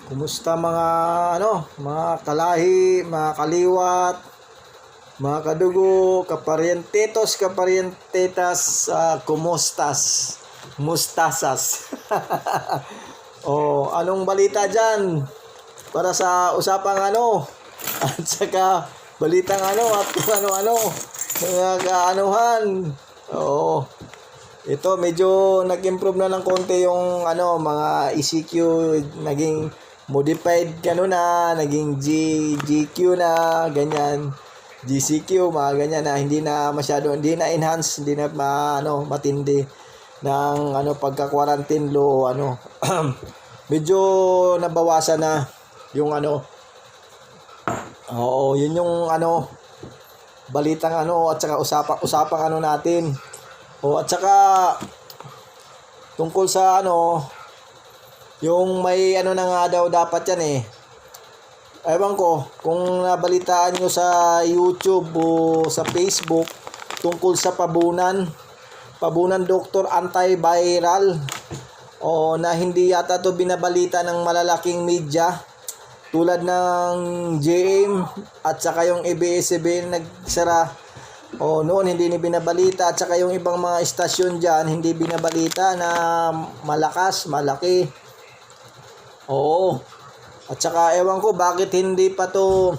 Kumusta mga mga kalahi, mga kaliwat, mga kadugo, kaparientitos, kaparientetas, kumustas, mustasas. Anong balita diyan? Para sa usapang at saka balitang at kung ano-ano, mga kaanuhan. Ito medyo nag-improve na ng konti yung mga ECQ, naging modified na, naging GQ na, ganyan. GCQ, mga ganyan na, hindi na masyado, hindi na enhance, hindi na matindi ng pagka-quarantine law, medyo nabawasan na yung yun yung balitang at saka usapang natin. At saka tungkol sa yung may na nga daw dapat yan ewan ko kung nabalitaan nyo sa YouTube o sa Facebook tungkol sa pabunan doktor antiviral na hindi yata to binabalita ng malalaking media tulad ng JM at saka yung ABS-CBN nagsara. Noon hindi ni binabalita at saka yung ibang mga istasyon dyan hindi binabalita na malakas, malaki. At saka ewan ko bakit hindi pa to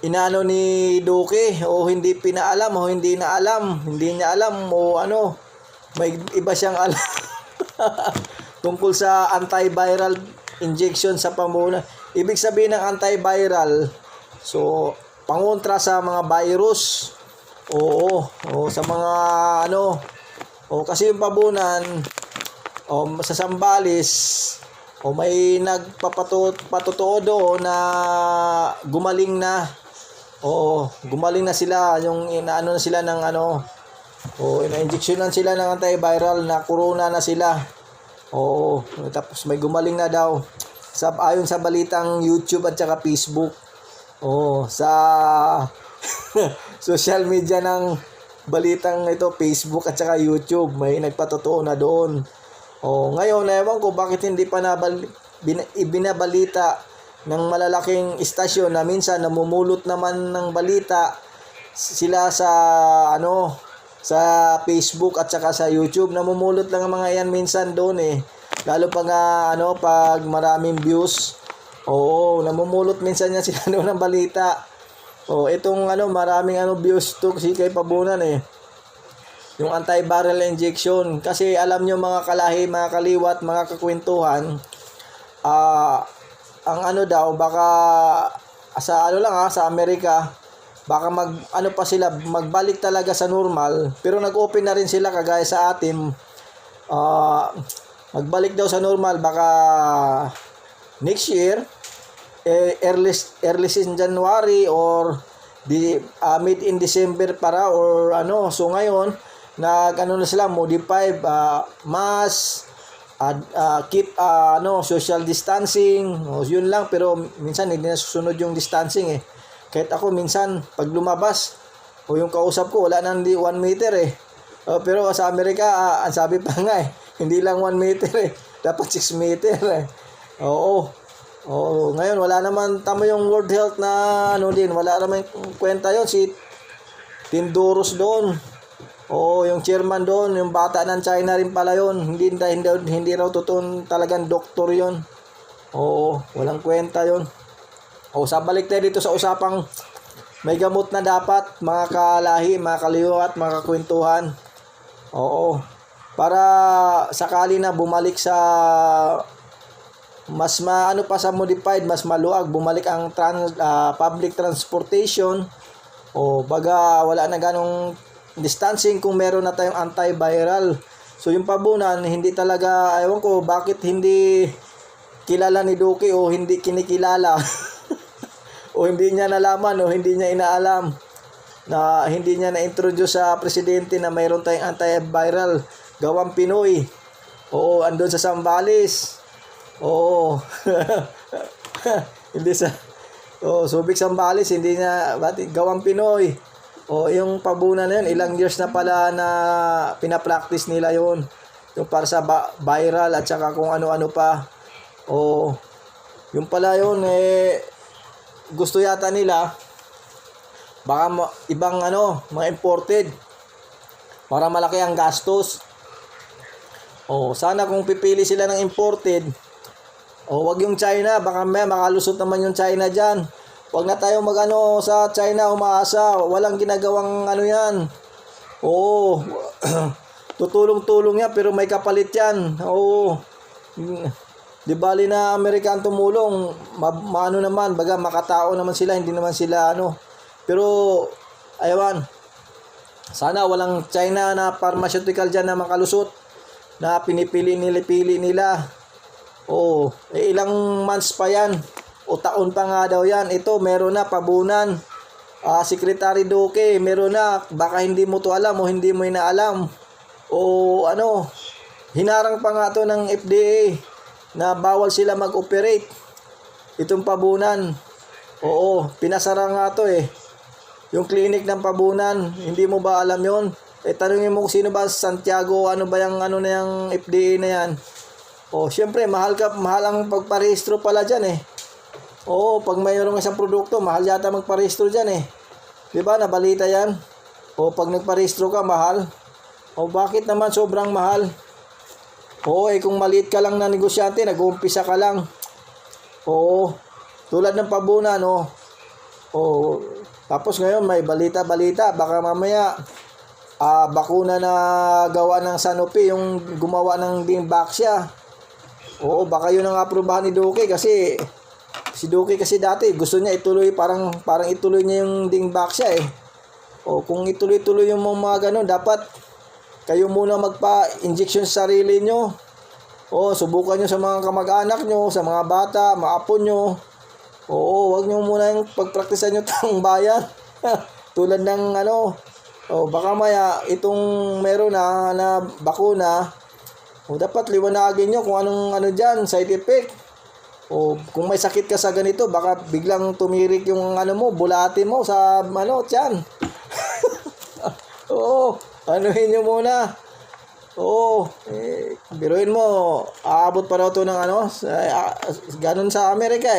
inano ni Duque o hindi pinaalam o hindi na alam, hindi niya alam o may iba siyang alam tungkol sa antiviral injection sa pamunan. Ibig sabihin ng antiviral, so pangontra sa mga virus. Sa mga kasi yung pabunan sa Zambales may nagpapatotoo doon na gumaling na. Gumaling na sila, yung inaano na sila ng ina-injectionan sila ng antiviral na corona na sila. Tapos may gumaling na daw ayon sa balitang YouTube at saka Facebook. Sa social media ng balitang ito, Facebook at saka YouTube, may nagpatotoo na doon. Ngayon, ewan ko bakit hindi pa ibinabalita ng malalaking istasyon na minsan namumulot naman ng balita sila sa sa Facebook at saka sa YouTube. Namumulot lang ang mga yan minsan doon lalo pag pag maraming views. Namumulot minsan yan sila doon ng balita. Itong maraming views to si kay Pabunan yung antiviral injection. Kasi alam nyo mga kalahi, mga kaliwat, mga kakwentuhan, ang daw baka sa sa Amerika baka magbalik talaga sa normal, pero nag-open na rin sila kagaya sa atin. Magbalik daw sa normal baka next year, early in January or mid in December para or so ngayon na sila modify, mask, keep social distancing, yun lang. Pero minsan hindi nasusunod yung distancing kahit ako minsan pag lumabas yung kausap ko wala nang 1 meter pero sa Amerika ang sabi pa nga hindi lang 1 meter dapat 6 meter ngayon wala naman tamo yung World Health na din, wala naman kwenta yon si Tindorus doon. Yung chairman doon, yung bata ng China rin pala yon. Hindi raw totoong talagang doktor yon. Walang kwenta yon. Sa balik tayo dito sa usapang may gamot na dapat, mga kalahi, mga kaliwat, mga kakwentuhan. Para sakali na bumalik sa mas pa sa modified, mas maluag, bumalik ang public transportation. Baga wala na ganong distancing kung meron na tayong antiviral. So yung Pabunan hindi talaga, ewan ko bakit hindi kilala ni Duque o hindi kinikilala o hindi niya nalaman o hindi niya inaalam na hindi niya na-introduce sa presidente na mayroon tayong antiviral gawang Pinoy. Andun sa Zambales. Hindi sa Subic Zambales, hindi niya gawang Pinoy. Yung Pabunan na yun, ilang years na pala na pinapractice nila yun. Yung para sa viral at saka kung ano-ano pa. O, yung pala yun, gusto yata nila, baka ibang mga imported, para malaki ang gastos. O, sana kung pipili sila ng imported, wag yung China, baka may makalusot naman yung China dyan. Wag na tayo sa China umaasa, walang ginagawang yan. Oo, tutulong-tulong yan pero may kapalit yan. Oo, di bali na Amerikan tumulong, maano naman, baga makatao naman sila, hindi naman sila Pero, aywan, sana walang China na pharmaceutical dyan na makalusot, na pinipili nila. Oo, ilang months pa yan, o taon pa nga daw yan. Ito, meron na pabunan. Secretary Duque, meron na, baka hindi mo to alam o hindi mo inaalam. O hinarang pa nga to ng FDA na bawal sila mag-operate. Itong pabunan. Oo, pinasara nga to yung clinic ng pabunan. Hindi mo ba alam yon? Tanungin mo kung sino ba Santiago, ano ba yung na yung FDA na yan. Syempre, mahal ang pagparehistro pala dyan pag mayroong isang produkto, mahal yata magparehistro dyan Diba, nabalita yan? Pag nagparehistro ka, mahal. Bakit naman sobrang mahal? Kung maliit ka lang na negosyante, nag-uumpisa ka lang. Tulad ng pabunan, tapos ngayon may balita, baka mamaya, bakuna na gawa ng Sanofi, yung gumawa ng Dingbaxia. Baka yun ang aprubahan ni Duque kasi si Duque kasi dati gusto niya ituloy, parang ituloy niya yung Dingbaxia kung ituloy-tuloy yung mga ganun, dapat kayo muna magpa-injection sa sarili nyo. Subukan nyo sa mga kamag-anak nyo, sa mga bata, mga apo nyo. Wag nyo muna yung pagpraktisan nyo taong bayan. Tulad ng baka maya itong meron na bakuna, dapat liwanagin nyo kung anong dyan, side effect. Kung may sakit ka sa ganito, baka biglang tumirik yung bulate mo sa tiyan. Anuhin nyo muna. Biruin mo, aabot pa raw to ng ganun sa Amerika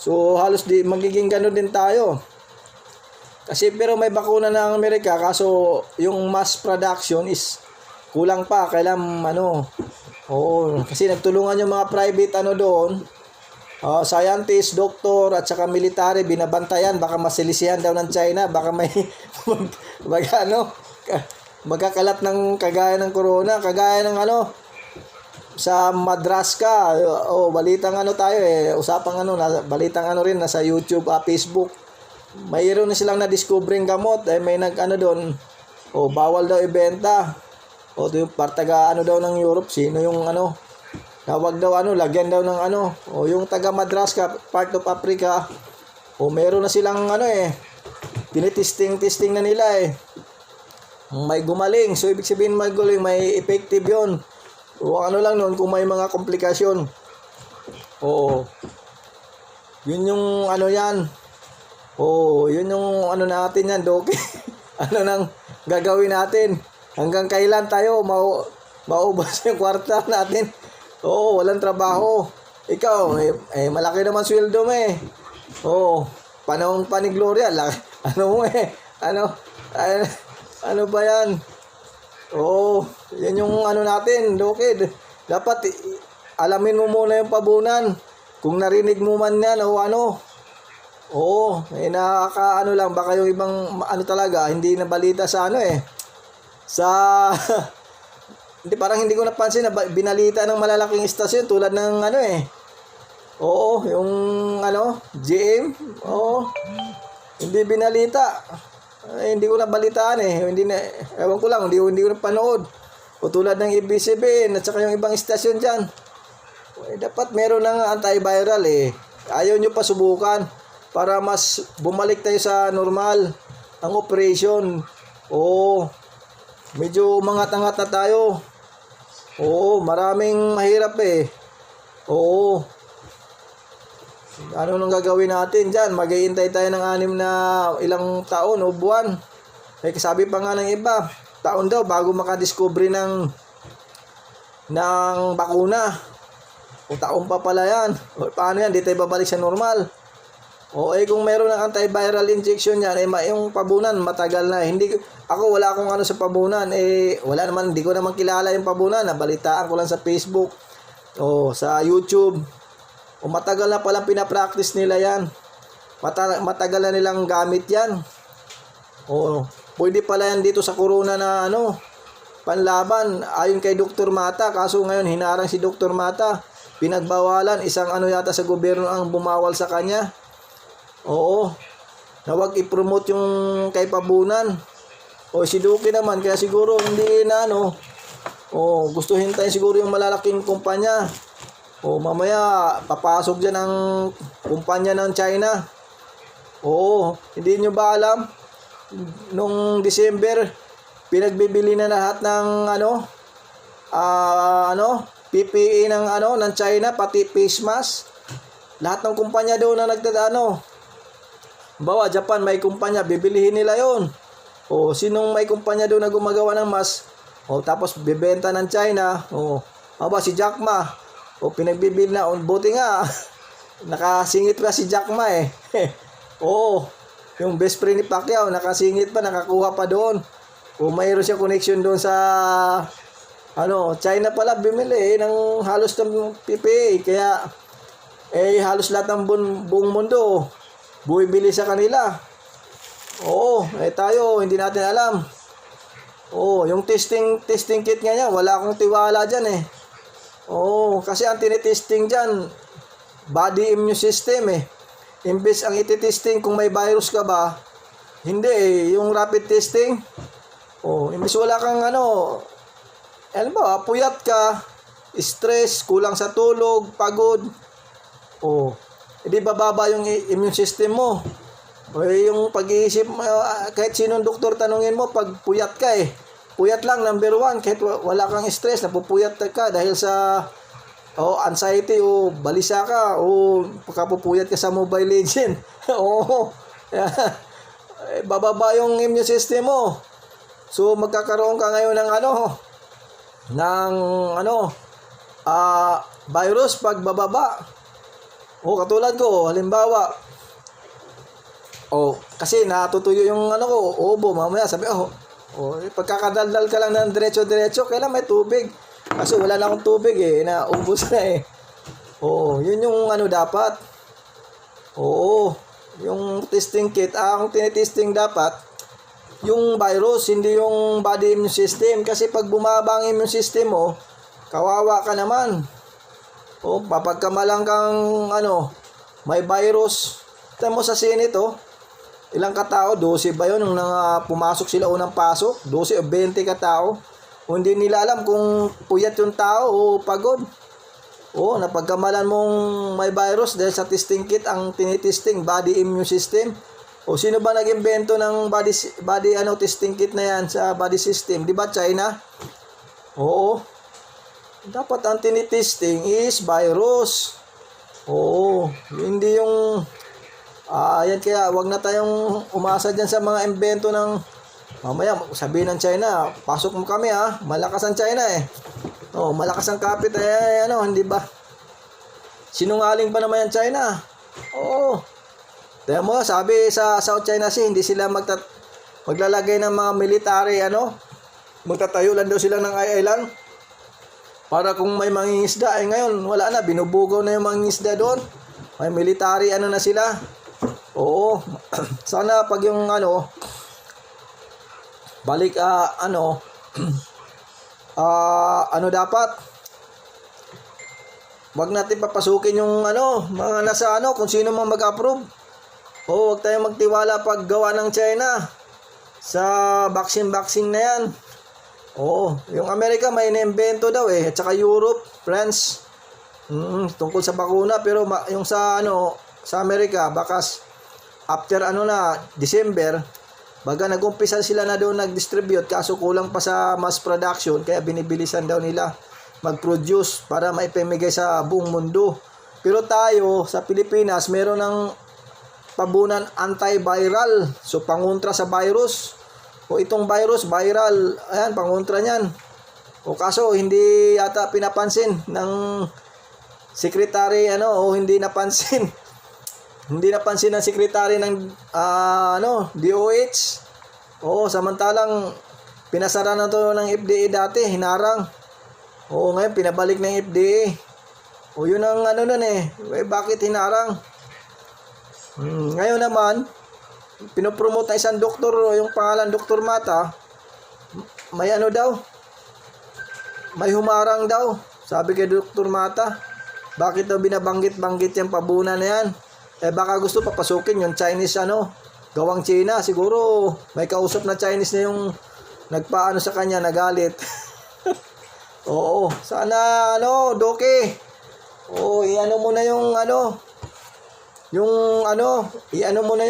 So halos magiging ganun din tayo. Kasi pero may bakuna ng Amerika, kaso yung mass production is kulang pa. Kailan kasi nagtulungan yung mga private doon, scientist, doktor at saka military, binabantayan, baka masilisihan daw ng China, baka may magkakalat ng kagaya ng corona, kagaya ng sa Madraska. Balitang tayo usapang balitang rin nasa YouTube, Facebook. Mayroon na silang na-discovering gamot, may doon, bawal daw ibenta. Yung taga daw ng Europe, sino yung nawag daw lagyan daw ng yung taga Madraska, part of Africa, meron na silang tinitesting na nila may gumaling. So ibig sabihin may gumaling, may effective yon. Lang noon kung may mga komplikasyon. Yun yung yan. Yun yung natin yan, Duque. Nang gagawin natin? Hanggang kailan tayo maubos yung kwarta natin? Walang trabaho. Ikaw, malaki naman sweldo mo panahon pa ni Gloria, ano ba yan? Yan yung natin, Duque. Dapat alamin mo muna yung pabunan. Kung narinig mo man yan lang, baka yung ibang talaga, hindi na balita sa sa hindi, parang hindi ko napansin na binalita ng malalaking istasyon tulad ng yung GM. Hindi binalita. Hindi ko nabalitaan hindi na, ewan ko lang, hindi ko napanood. Tulad ng ABS-CBN at saka yung ibang istasyon dyan. Dapat meron ng antiviral Ayaw nyo pa subukan para mas bumalik tayo sa normal ang operation. Medyo umangat-angat na tayo. Maraming mahirap Ano nang gagawin natin dyan? Maghihintay tayo ng 6 na ilang taon o buwan. Sabi pa nga ng iba, taon daw bago makadiscovery ng bakuna. O taon pa pala yan. O paano yan? Di tayo babalik sa normal. O kung meron ng antiviral injection yan, yung pabunan, matagal na. Ako wala akong ano sa pabunan. Wala naman, hindi ko naman kilala yung pabunan. Nabalitaan ko lang sa Facebook. O sa YouTube. O matagal na palang pinapractice nila yan. Matagal na nilang gamit yan. O pwede pala yan dito sa corona na panlaban. Ayon kay Dr. Mata. Kaso ngayon hinarang si Dr. Mata. Pinagbawalan. Isang yata sa gobyerno ang bumawal sa kanya. Oo. Na wag i-promote yung kay pabunan. O si Duque naman. Kaya siguro hindi na gusto hintayin siguro yung malalaking kumpanya. O mamaya papasok dyan ang kumpanya ng China. Oo. Hindi nyo ba alam? Nung December, pinagbibili na lahat ng PPE ng China, pati face mask. Lahat ng kumpanya doon na bawa Japan may kumpanya, bibilihin nila yon. O sinong may kumpanya doon na gumagawa ng mask? O tapos bibenta ng China. O aba si Jack Ma. O pinagbibili na. O buti nga nakasingit pa si Jack Ma Oo. Yung best friend ni Pacquiao nakasingit pa, nakakuha pa doon. O mayroon siya connection doon sa China pala bimili ng halos ng PPE. Kaya halos lahat ng buong mundo bumibili sa kanila. Oo, tayo hindi natin alam. Oo, yung testing kit nga wala akong tiwala diyan Oo, kasi ang tinitesting diyan body immune system Imbes ang ititesting kung may virus ka ba, hindi yung rapid testing. Imbes wala kang puyat ka, stress, kulang sa tulog, pagod. Hindi bababa yung immune system mo. Yung pag-iisip, kahit sinong doktor tanungin mo, pag puyat ka puyat lang, number 1, kahit wala kang stress, napupuyat ka dahil sa anxiety o balisa ka o pagkapupuyat ka sa Mobile Legend. Bababa yung immune system mo. So magkakaroon ka ngayon ng virus pag bababa. Katulad ko, halimbawa, kasi natutuyo yung ubo, mamaya sabi, pagkakadaldal ka lang ng diretso-diretso, kailan may tubig. Kasi wala na akong tubig naubos na yun yung dapat. Yung testing kit, ang tinitesting dapat, yung virus, hindi yung body immune system. Kasi pag bumaba ang immune system mo, kawawa ka naman. Papagkamalang kang may virus. Tignan mo sa Senate ilang katao, 12 ba yun nung pumasok sila unang pasok? 12 o 20 katao. Hindi nila alam kung puyat yung tao o pagod. Napagkamalan mong may virus dahil sa testing kit ang tinitesting body immune system. Sino ba nag-imbento ng body testing kit na yan sa body system? Di ba China? Dapat ang tinitesting is virus. Hindi yung yan, kaya wag na tayong umasa dyan sa mga imbento ng mamaya sabihin ng China, pasok mo kami malakas ang China malakas ang kapit hindi ba? Sinungaling pa naman yung China. Kaya mo sabi sa South China Sea, hindi sila maglalagay ng mga military magtatayo lang daw sila ng island para kung may mangingisda. Ngayon wala na, binubugaw na yung mangingisda doon. May military na sila. Sana pag yung balik dapat wag natin papasukin yung mga nasa kung sino man mag-approve. Wag tayong magtiwala pag gawa ng China sa vaccine na yan. Yung Amerika may inimbento daw at saka Europe, France, tungkol sa bakuna. Pero yung sa Amerika, bakas after December, baga nag-umpisa sila na doon nag-distribute, kaso kulang pa sa mass production, kaya binibilisan daw nila mag-produce para maipamigay sa buong mundo. Pero tayo sa Pilipinas, meron ng pabunan antiviral, so pangontra sa virus. Itong virus, viral, pangontra niyan. Kaso hindi yata pinapansin ng secretary o hindi napansin. Hindi napansin ng secretary ng DOH. Oo, samantalang pinasara na to ng FDA dati, hinarang. Oo, ngayon pinabalik ng FDA. O yun ang nun bakit hinarang? Ngayon naman, pinopromote na isang doktor, yung pangalan Dr. Mata, may daw, may humarang daw. Sabi kay Dr. Mata, bakit daw binabanggit-banggit yung pabunan na yan? Baka gusto papasukin yung Chinese gawang China. Siguro may kausap na Chinese na yung nagpaano sa kanya, nagalit. Oo, sana Doke. Oo, iano mo na yung mo na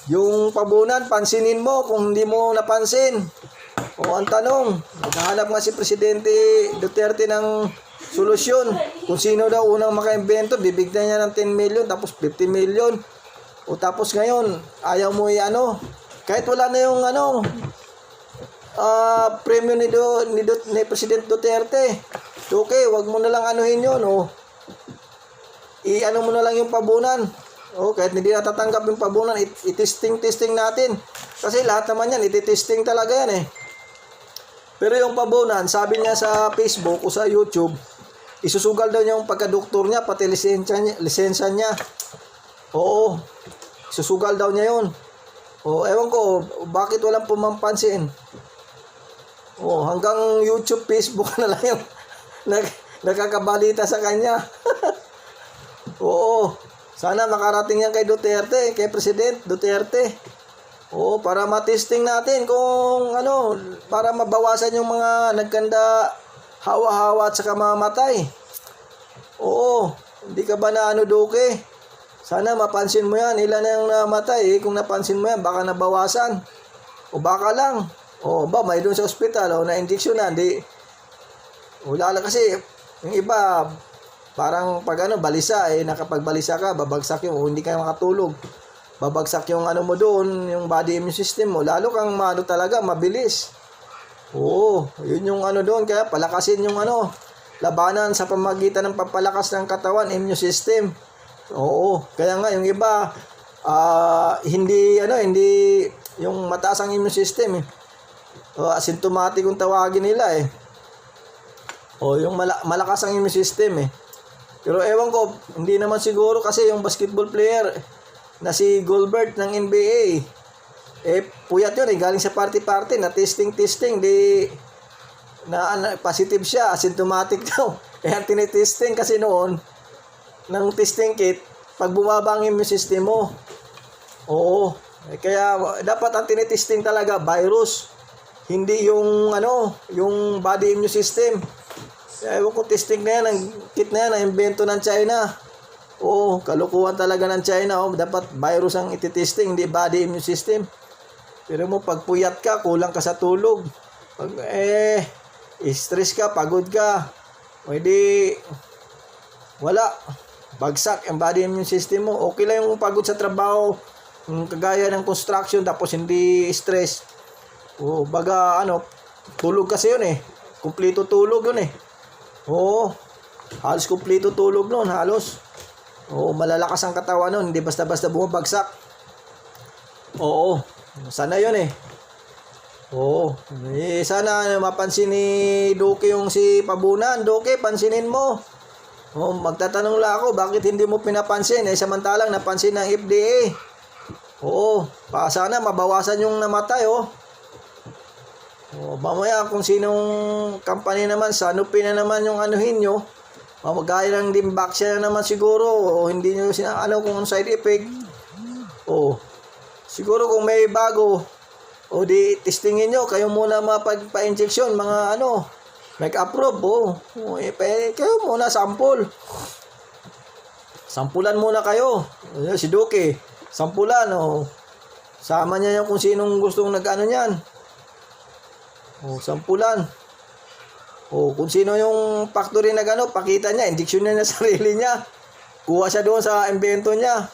yung pabunan, pansinin mo kung hindi mo napansin. O ang tanong, naghahanap nga si Presidente Duterte ng solusyon. Kung sino daw unang maka-invento, bibigyan niya ng 10 million, tapos 50 million. O tapos ngayon, ayaw mo kahit wala na yung premyo ni President Duterte. Okay, wag mo na lang anuhin yun. Mo na lang yung pabunan. Kahit hindi natatanggap yung pabunan, testing natin. Kasi lahat naman yan, iti-testing talaga yan Pero yung pabunan, sabi niya sa Facebook o sa YouTube, isusugal daw niya yung pagka-doktor niya, pati lisensya niya. Oo, isusugal daw niya yun. Ewan ko, bakit walang pumampansin? Hanggang YouTube, Facebook na lang yung nakakabalita sa kanya. Oo, sana makarating yan kay Duterte, kay President Duterte. Para matesting natin kung para mabawasan yung mga nagkanda, hawa-hawa at saka mamatay. Hindi ka ba na Doke? Sana mapansin mo yan, ilan na yung namatay. Kung napansin mo yan, baka nabawasan. Baka lang. May doon sa ospital, na-injection na, wala lang kasi, yung iba, parang pag balisa, nakapagbalisa ka, babagsak yung, hindi ka makatulog. Babagsak yung mo doon, yung body immune system mo, lalo kang talaga, mabilis. Yun yung doon, kaya palakasin yung labanan sa pamagitan ng papalakas ng katawan, immune system. Kaya nga yung iba, hindi yung mataas ang immune system asymptomatic kung tawagin nila yung malakas ang immune system Pero ewan ko, hindi naman siguro kasi yung basketball player na si Goldberg ng NBA, puyat yun galing sa party na testing, positive siya, asymptomatic daw. Ang tinitesting kasi noon ng testing kit, pag bumaba ang immune system mo. Kaya dapat ang tinitesting talaga virus, hindi yung yung body immune system. Ewan ko, testing na yan, ang kit na yan, ang invento ng China. Kalukuhan talaga ng China. Dapat virus ang ititesting, hindi body immune system. Pero mo, pag puyat ka, kulang ka sa tulog. Pag stress ka, pagod ka, wala. Bagsak ang body immune system mo. Okay lang yung pagod sa trabaho, kagaya ng construction, tapos hindi stress. Baga tulog kasi yun Kumplito tulog yun halos kumplito tulog nun, halos. Malalakas ang katawan nun, hindi basta-basta bumabagsak. Sana yun sana mapansin ni Doke yung si pabunan. Doke, pansinin mo. Magtatanong lang ako, bakit hindi mo pinapansin? Samantalang napansin ng FDA. Sana mabawasan yung namatay mamaya kung sinong company naman, Sanofi na naman yung anuhin nyo, magaya ng Dimbaxia na naman siguro, hindi nyo kung anong side effect. Siguro kung may bago, di testingin nyo, kayo muna mapagpa-injection, mga make-approve, kayo muna sampulan muna kayo. Si Doke, sampulan, sama niya yung kung sinong gustong nag-ano sampulan. Kung sino yung factory na pakita niya, injection niya na sarili niya. Kuha siya doon sa invento niya.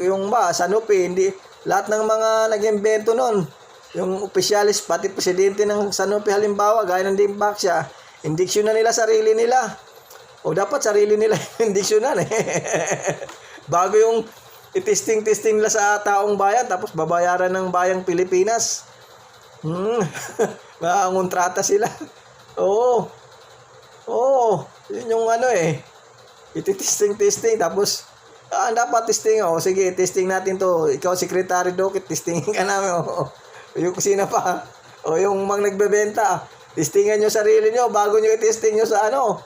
Yung Sanofi, hindi, lahat ng mga nag-invento noon, yung opisyalis, pati presidente ng Sanofi halimbawa, gaya ng Dimbaxia, Indiksyon na nila sarili nila. O dapat sarili nila indiksyonan eh. Bago yung itesting-testing nila sa taong bayan, tapos babayaran ng bayang Pilipinas. Makontrata sila. Oo. Oo. Yun yung ano eh. Ititesting-testing, tapos dapat testing. Sige, testing natin to. Ikaw, Secretary Dokit, testingin ka namin. Yung kusina pa. Yung mga nagbebenta. Testingan nyo sarili nyo bago nyo i-testing nyo sa ano.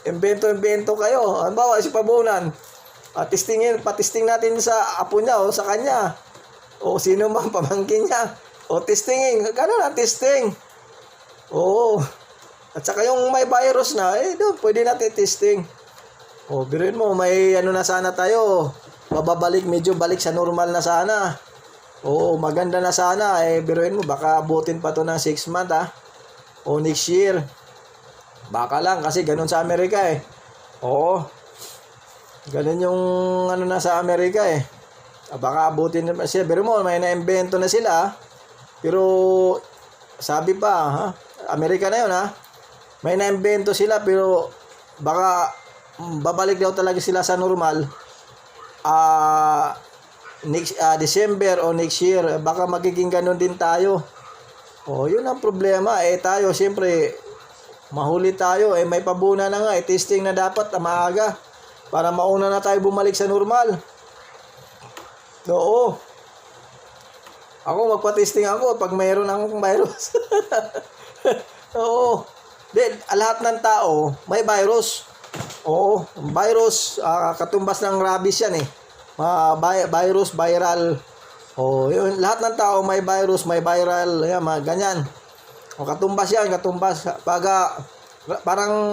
Invento kayo. Halimbawa, si Pabunan. Patisting natin sa apo niya o sa kanya. O sino man pamangkin niya. O testingin. Gano'n na, testing. Oo. At saka yung may virus na, doon, pwede natin testing. Biruin mo, may ano na sana tayo. Medyo balik sa normal na sana. Maganda na sana. Biruin mo, baka abutin pa to ng 6 months o next year. Baka lang, kasi ganun sa Amerika eh. Ganun yung ano na sa Amerika eh. Baka abutin na siya. Biruin mo, may na-invento na sila. Pero, sabi pa, Amerika na yun may na-invento sila, pero baka babalik daw talaga sila sa normal next December o next year. Baka magiging ganun din tayo. Yun ang problema. Tayo, siyempre, mahuli tayo. May pabuna na nga. Testing na dapat maaga para mauna na tayo bumalik sa normal. Oo. Ako, magpa-testing ako pag mayroon akong virus. Oo. Lahat ng tao may virus. Virus, katumbas ng rabies yan eh. Virus, viral. Yun, lahat ng tao may virus, may viral, yan, ganyan. Katumbas yan, katumbas. Parang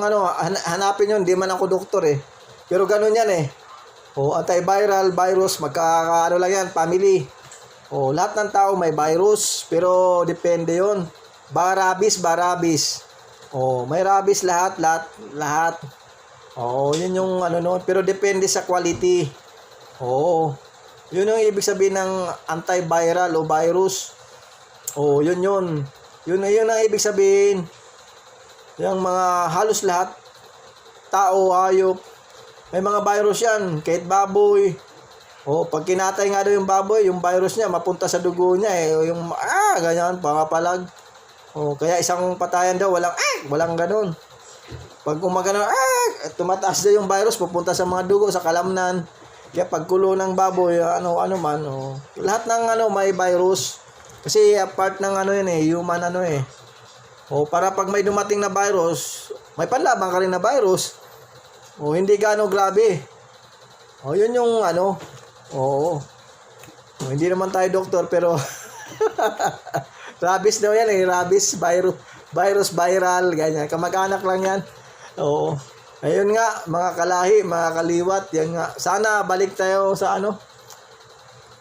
hanapin yun, di man ako doktor eh. Pero ganun yan eh. Antiviral, virus, lang yan, family. Lahat ng tao may virus, pero depende yun. Barabis. May rabies lahat. Yun yung pero depende sa quality. Yun yung ibig sabihin ng antiviral o virus. Yun ang ibig sabihin. Yung mga halos lahat, tao, hayop, may mga virus yan. Kahit baboy. Pag kinatay nga daw yung baboy, yung virus niya mapunta sa dugo niya eh. Yung ganyan, pangapalag. Kaya isang patayan daw, walang ganun. Pag umagano, tumataas daw yung virus, pupunta sa mga dugo, sa kalamnan. Kaya pagkulo ng baboy, man. Lahat ng may virus. Kasi part ng yun eh, human para pag may dumating na virus, may panlaban ka rin na virus. Hindi gaano grabe. Yun yung hindi naman tayo doktor, pero rabies daw yan eh. Rabies, virus, viral, ganyan. Kamag-anak lang yan. Ayun nga, mga kalahi, mga kaliwat, yan nga. Sana balik tayo sa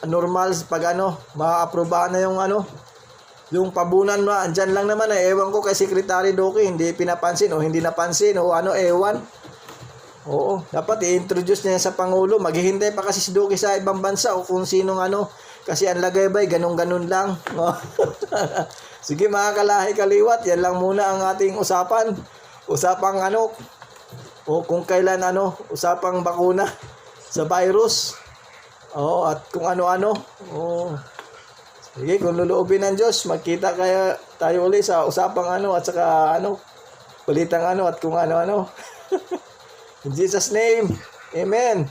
normal, pag ma-aprobahan na yung pabunan mo. Andyan lang naman ewan ko kay Secretary Doki, hindi pinapansin o hindi napansin o ewan. Dapat i-introduce niya sa Pangulo. Maghihintay pa kasi si Doki sa ibang bansa o kung sinong kasi ang lagaybay, ganun-ganun lang. Sige mga kalahi kaliwat, yan lang muna ang ating usapan. Usapang kung kailan usapang bakuna sa virus. At kung ano-ano. Sige, kung luluobin ng Diyos, magkita kaya tayo ulit sa usapang at saka balitang at kung ano-ano. In Jesus' name, Amen.